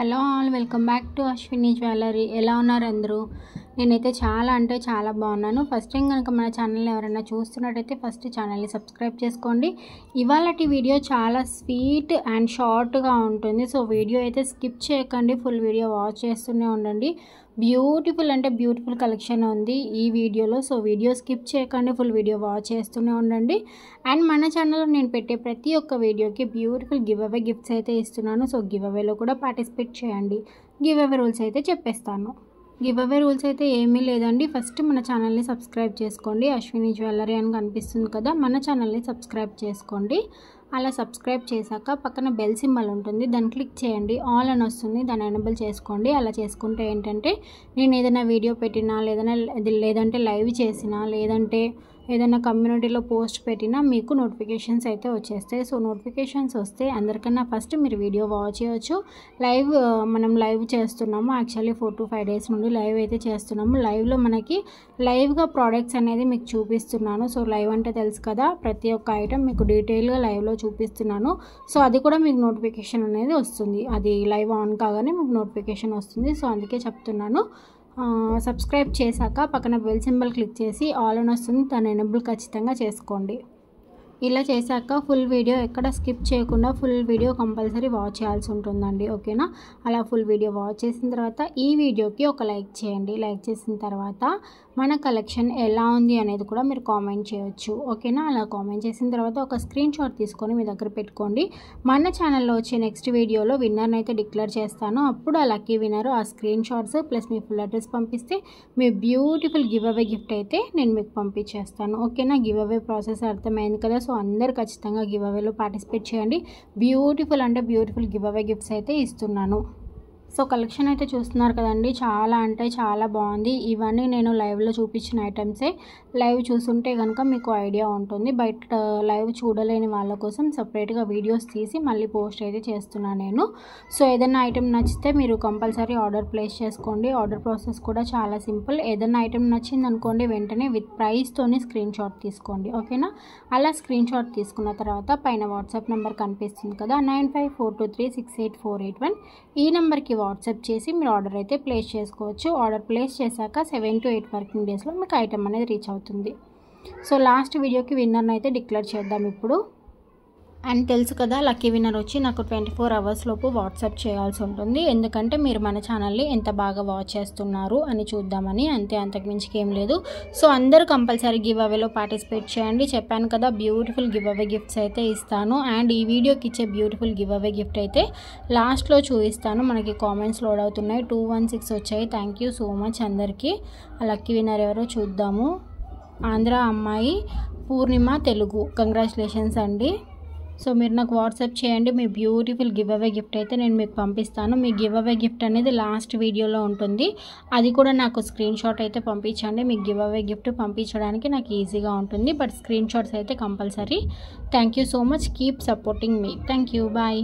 Hello all, welcome back to Ashwini jewellery. ఎలా ఉన్నారు అందరూ? నేనైతే చాలా అంటే చాలా బాగున్నాను. ఫస్ట్ టైం కనుక మన ఛానల్ ఎవరైనా చూస్తున్నట్టయితే ఫస్ట్ ఛానల్ని సబ్స్క్రైబ్ చేసుకోండి. ఇవాళటి వీడియో చాలా స్వీట్ అండ్ షార్ట్గా ఉంటుంది. సో వీడియో అయితే స్కిప్ చేయకండి, ఫుల్ వీడియో వాచ్ చేస్తూనే ఉండండి. బ్యూటిఫుల్ అంటే బ్యూటిఫుల్ కలెక్షన్ ఉంది ఈ వీడియోలో. సో వీడియో స్కిప్ చేయకండి, ఫుల్ వీడియో వాచ్ చేస్తూనే ఉండండి. అండ్ మన ఛానల్లో నేను పెట్టే ప్రతి ఒక్క వీడియోకి బ్యూటిఫుల్ గివ్ అవే గిఫ్ట్స్ అయితే ఇస్తున్నాను. సో గివ్ అవేలో కూడా పార్టిసిపేట్ చేయండి. గివ్ అవే రూల్స్ అయితే చెప్పేస్తాను. గివ్ అవే రూల్స్ అయితే ఏమీ లేదండి. ఫస్ట్ మన ఛానల్ని సబ్స్క్రైబ్ చేసుకోండి. అశ్విని జ్యువెలరీ అని కనిపిస్తుంది కదా, మన ఛానల్ని సబ్స్క్రైబ్ చేసుకోండి. అలా సబ్స్క్రైబ్ చేశాక పక్కన బెల్ సింబల్ ఉంటుంది, దాన్ని క్లిక్ చేయండి. ఆల్ అని వస్తుంది, దాన్ని ఎనేబుల్ చేసుకోండి. అలా చేసుకుంటే ఏంటంటే నేను ఏదైనా వీడియో పెట్టినా లేదంటే లైవ్ చేసినా లేదంటే ఏదైనా కమ్యూనిటీలో పోస్ట్ పెట్టినా మీకు నోటిఫికేషన్స్ అయితే వచ్చేస్తాయి. సో నోటిఫికేషన్స్ వస్తే అందరికన్నా ఫస్ట్ మీరు వీడియో వాచ్ చేయవచ్చు. మనం లైవ్ చేస్తున్నాము. యాక్చువల్లీ 4 to 5 days నుండి లైవ్ అయితే చేస్తున్నాము. లైవ్లో మనకి లైవ్గా ప్రోడక్ట్స్ అనేది మీకు చూపిస్తున్నాను. సో లైవ్ అంటే తెలుసు కదా, ప్రతి ఒక్క ఐటెం మీకు డీటెయిల్గా లైవ్లో చూపిస్తున్నాను. సో అది కూడా మీకు నోటిఫికేషన్ అనేది వస్తుంది. అది లైవ్ ఆన్ కాగానే మీకు నోటిఫికేషన్ వస్తుంది. సో అందుకే చెప్తున్నాను. సబ్స్క్రైబ్ చేశాక పక్కన బెల్ సింబల్ క్లిక్ చేసి ఆల్ అని వస్తుంది, దాన్ని ఎనేబుల్ ఖచ్చితంగా చేసుకోండి. ఇలా చేశాక ఫుల్ వీడియో ఎక్కడ స్కిప్ చేయకుండా ఫుల్ వీడియో కంపల్సరీ వాచ్ చేయాల్సి ఉంటుందండి, ఓకేనా? అలా ఫుల్ వీడియో వాచ్ చేసిన తర్వాత ఈ వీడియోకి ఒక లైక్ చేయండి. లైక్ చేసిన తర్వాత మన కలెక్షన్ ఎలా ఉంది అనేది కూడా మీరు కామెంట్ చేయొచ్చు, ఓకేనా? అలా కామెంట్ చేసిన తర్వాత ఒక స్క్రీన్ షాట్ తీసుకొని మీ దగ్గర పెట్టుకోండి. మన ఛానల్లో వచ్చే నెక్స్ట్ వీడియోలో విన్నర్ని అయితే డిక్లేర్ చేస్తాను. అప్పుడు ఆ లక్కీ విన్నర్ ఆ స్క్రీన్ షాట్స్ ప్లస్ మీ ఫుల్ అడ్రస్ పంపిస్తే మీ బ్యూటిఫుల్ గివ్ అవే గిఫ్ట్ అయితే నేను మీకు పంపించేస్తాను, ఓకేనా? గివ్ అవే ప్రాసెస్ అర్థమైంది కదా. సో అందరు ఖచ్చితంగా గివ్ అవేలో పార్టిసిపేట్ చేయండి. బ్యూటిఫుల్ అంటే బ్యూటిఫుల్ గివ్ అవే గిఫ్ట్స్ అయితే ఇస్తున్నాను. సో కలెక్షన్ అయితే చూస్తున్నారు కదండి, చాలా అంటే చాలా బాగుంది. ఇవన్నీ నేను లైవ్లో చూపించిన ఐటమ్సే. లైవ్ చూస్తుంటే కనుక మీకు ఐడియా ఉంటుంది. బయట లైవ్ చూడలేని వాళ్ళ కోసం సపరేట్గా వీడియోస్ తీసి మళ్ళీ పోస్ట్ అయితే చేస్తున్నాను నేను. సో ఏదైనా ఐటెం నచ్చితే మీరు కంపల్సరీ ఆర్డర్ ప్లేస్ చేసుకోండి. ఆర్డర్ ప్రాసెస్ కూడా చాలా సింపుల్. ఏదైనా ఐటెం నచ్చింది అనుకోండి, వెంటనే విత్ ప్రైస్తోని స్క్రీన్ షాట్ తీసుకోండి, ఓకేనా? అలా స్క్రీన్ షాట్ తీసుకున్న తర్వాత పైన వాట్సాప్ నెంబర్ కనిపిస్తుంది కదా, 9542368481. ఈ నెంబర్కి వాట్సాప్ చేసి మీరు ఆర్డర్ అయితే ప్లేస్ చేసుకోవచ్చు. ఆర్డర్ ప్లేస్ చేశాక 7 to 8 వర్కింగ్ డేస్లో మీకు ఐటమ్ అనేది రీచ్ అవుతుంది. సో లాస్ట్ వీడియోకి విన్నర్ని అయితే డిక్లేర్ చేద్దాం ఇప్పుడు. అండ్ తెలుసు కదా, లక్కీ విన్నర్ వచ్చి నాకు 24 hours లోపు వాట్సాప్ చేయాల్సి ఉంటుంది. ఎందుకంటే మీరు మన ఛానల్ని ఎంత బాగా వాచ్ చేస్తున్నారు అని చూద్దామని, అంతే, అంతకుమించికి ఏం లేదు. సో అందరూ కంపల్సరీ గివ్ అవేలో పార్టిసిపేట్ చేయండి. చెప్పాను కదా, బ్యూటిఫుల్ గివ్ అవే గిఫ్ట్స్ అయితే ఇస్తాను. అండ్ ఈ వీడియోకి ఇచ్చే బ్యూటిఫుల్ గివ్ అవే గిఫ్ట్ అయితే లాస్ట్లో చూపిస్తాను. మనకి కామెంట్స్ లోడ్ అవుతున్నాయి, 216 వచ్చాయి. థ్యాంక్ యూ సో మచ్ అందరికీ. లక్కీ విన్నర్ ఎవరో చూద్దాము. ఆంధ్ర అమ్మాయి పూర్ణిమ తెలుగు, కంగ్రాచులేషన్స్ అండి. సో మీరు నాకు వాట్సాప్ చేయండి. మీ బ్యూటిఫుల్ గివ్ అవే గిఫ్ట్ అయితే నేను మీకు పంపిస్తాను. మీ గివ్ అవే గిఫ్ట్ అనేది లాస్ట్ వీడియోలో ఉంటుంది. అది కూడా నాకు స్క్రీన్ షాట్ అయితే పంపించండి. మీకు గివ్ అవే గిఫ్ట్ పంపించడానికి నాకు ఈజీగా ఉంటుంది. బట్ స్క్రీన్ షాట్స్ అయితే compulsory. Thank you so much. Keep supporting me. Thank you. Bye.